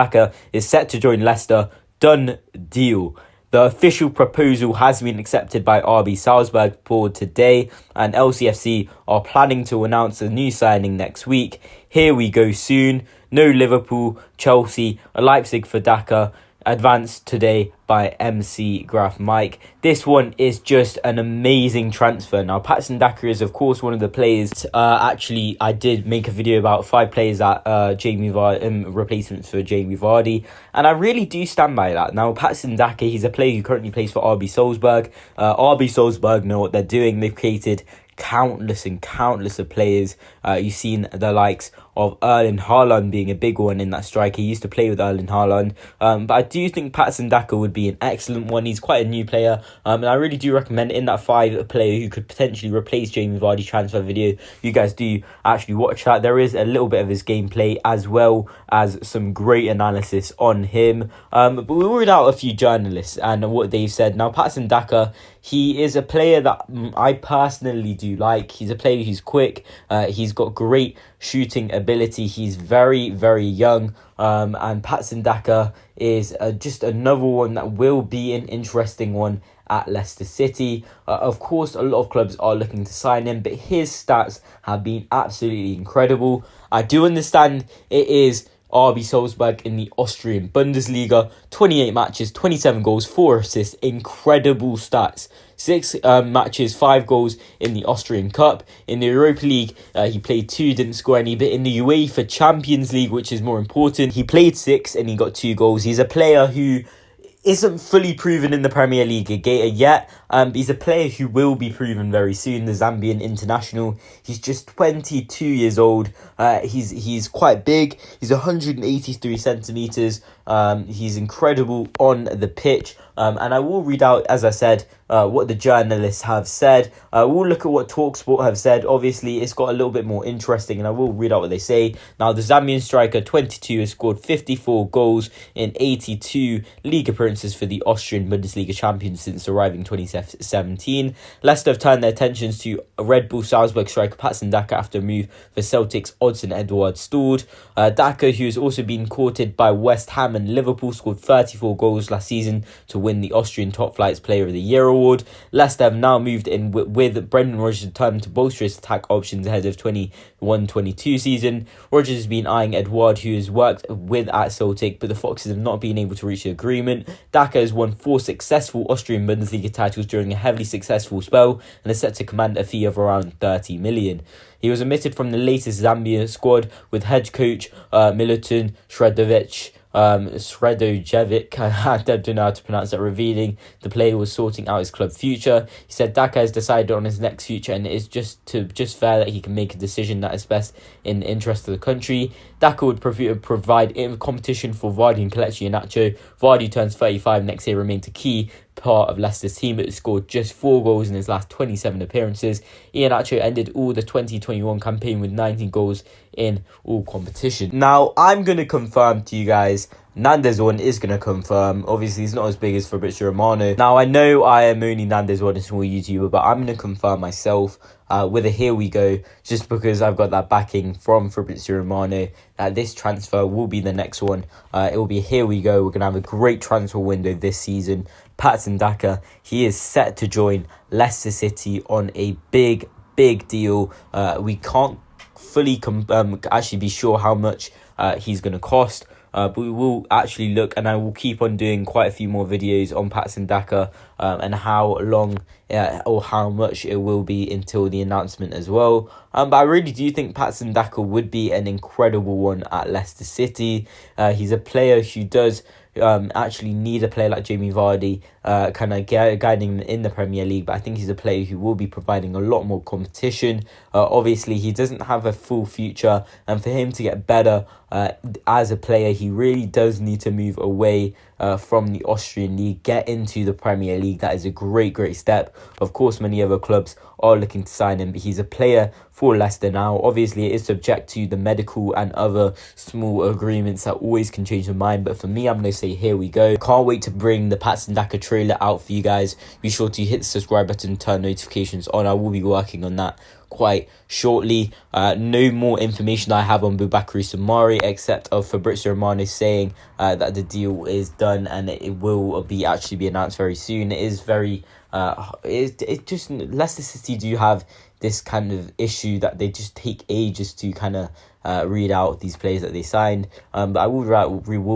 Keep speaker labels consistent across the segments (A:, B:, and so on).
A: Daka is set to join Leicester. Done deal. The official proposal has been accepted by RB Salzburg board today, and LCFC are planning to announce a new signing next week. Here we go soon. No Liverpool, Chelsea, or Leipzig for Daka. Advanced today by MC Graph Mike. This one is just an amazing transfer. Now, PATSON Daka is, of course, one of the players. Actually, I did make a video about 5 players that replacements for Jamie Vardy, and I really do stand by that. Now, PATSON Daka, he's a player who currently plays for RB Salzburg. RB Salzburg know what they're doing. They've created countless of players. You've seen the likes of Erling Haaland being a big one in that striker. He used to play with Erling Haaland, but I do think PATSON Daka would be an excellent one. He's quite a new player, and I really do recommend in that 5 player who could potentially replace Jamie Vardy transfer video, you guys do actually watch that. There is a little bit of his gameplay as well as some great analysis on him, but we read out a few journalists and what they've said. Now, PATSON Daka, he is a player that I personally do like. He's a player who's quick. He's got great shooting ability. He's very young, and PATSON Daka is just another one that will be an interesting one at Leicester City. Of course, a lot of clubs are looking to sign him, but his stats have been absolutely incredible. I do understand it is RB Salzburg in the Austrian Bundesliga. 28 matches, 27 goals, 4 assists. Incredible stats. 6 matches, 5 goals in the Austrian Cup. In the Europa League, he played 2, didn't score any. But in the UEFA Champions League, which is more important, he played 6 and he got 2 goals. He's a player who isn't fully proven in the Premier League yet. He's a player who will be proven very soon, the Zambian international. He's just 22 years old. He's quite big. He's 183 centimetres. He's incredible on the pitch. And I will read out, as I said, what the journalists have said. We'll look at what TalkSport have said. Obviously, it's got a little bit more interesting, and I will read out what they say. Now, the Zambian striker, 22, has scored 54 goals in 82 league appearances for the Austrian Bundesliga champions since arriving in 2017. Leicester have turned their attentions to Red Bull Salzburg striker PATSON Daka after a move for Celtic's Odsonne Edouard Stored. Daka, who has also been courted by West Ham and Liverpool, scored 34 goals last season to win the Austrian Top Flight's Player of the Year award. Leicester have now moved in with Brendan Rodgers determined to bolster his attack options ahead of 21-22 season. Rodgers has been eyeing Edouard, who has worked with at Celtic, but the Foxes have not been able to reach an agreement. Daka has won 4 successful Austrian Bundesliga titles during a heavily successful spell and is set to command a fee of around 30 million. He was omitted from the latest Zambia squad with head coach Milutin Sredojevic. I don't know how to pronounce that, revealing the player was sorting out his club future. He said Daka has decided on his next future, and it is just fair that he can make a decision that is best in the interest of the country. Daka would provide competition for Vardy and Kelechi Iheanacho. Vardy turns 35 next year, remains a key part of Leicester's team, but scored just 4 goals in his last 27 appearances. Iheanacho ended all the 2021 campaign with 19 goals in all competition. Now, I'm going to confirm to you guys, Nandes one is going to confirm. Obviously, he's not as big as Fabrizio Romano. Now, I know I am only Nandes one, a small YouTuber, but I'm going to confirm myself with a here we go, just because I've got that backing from Fabrizio Romano that this transfer will be the next one. It will be here we go. We're going to have a great transfer window this season. PATSON Daka, he is set to join Leicester City on a big deal. We can't fully actually be sure how much he's going to cost. But we will actually look, and I will keep on doing quite a few more videos on PATSON Daka and how long or how much it will be until the announcement as well. But I really do think PATSON Daka would be an incredible one at Leicester City. He's a player who does actually need a player like Jamie Vardy kind of guiding him in the Premier League, but I think he's a player who will be providing a lot more competition. Obviously, he doesn't have a full future, and for him to get better as a player, he really does need to move away from the Austrian League, get into the Premier League. That is a great step. Of course, many other clubs are looking to sign him, but he's a player for Leicester now. Obviously, it is subject to the medical and other small agreements that always can change the mind, but for me, I'm going to say here we go. Can't wait to bring the PATSON Daka trailer out for you guys. Be sure to hit the subscribe button, turn notifications on. I will be working on that quite shortly. No more information I have on Boubakary Soumaré except of Fabrizio Romano saying that the deal is done and it will actually be announced very soon. It is very it just Leicester City do have this kind of issue that they just take ages to kind of read out these players that they signed. But I will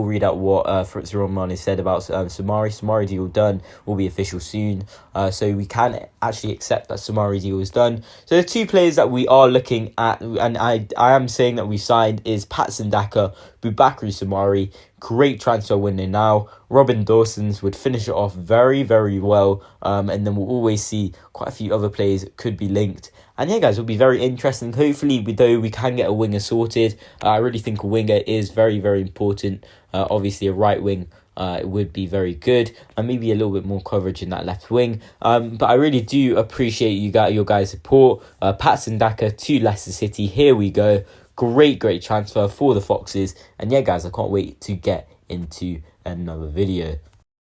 A: read out what Fabrizio Romano said about Soumaré. Soumaré deal done, will be official soon. So we can actually accept that Soumaré deal is done. So the two players that we are looking at, and I am saying that we signed, is PATSON DAKA, Boubakary Soumaré. Great transfer window now. Robin Dawson's would finish it off very, very well. And then we'll always see quite a few other players that could be linked. And yeah, guys, it'll be very interesting. Hopefully, though, we can get a winger sorted. I really think a winger is very, very important. Obviously, a right wing it would be very good, and maybe a little bit more coverage in that left wing. But I really do appreciate your guys' support. PATSON DAKA to Leicester City. Here we go. Great transfer for the Foxes. And yeah, guys, I can't wait to get into another video.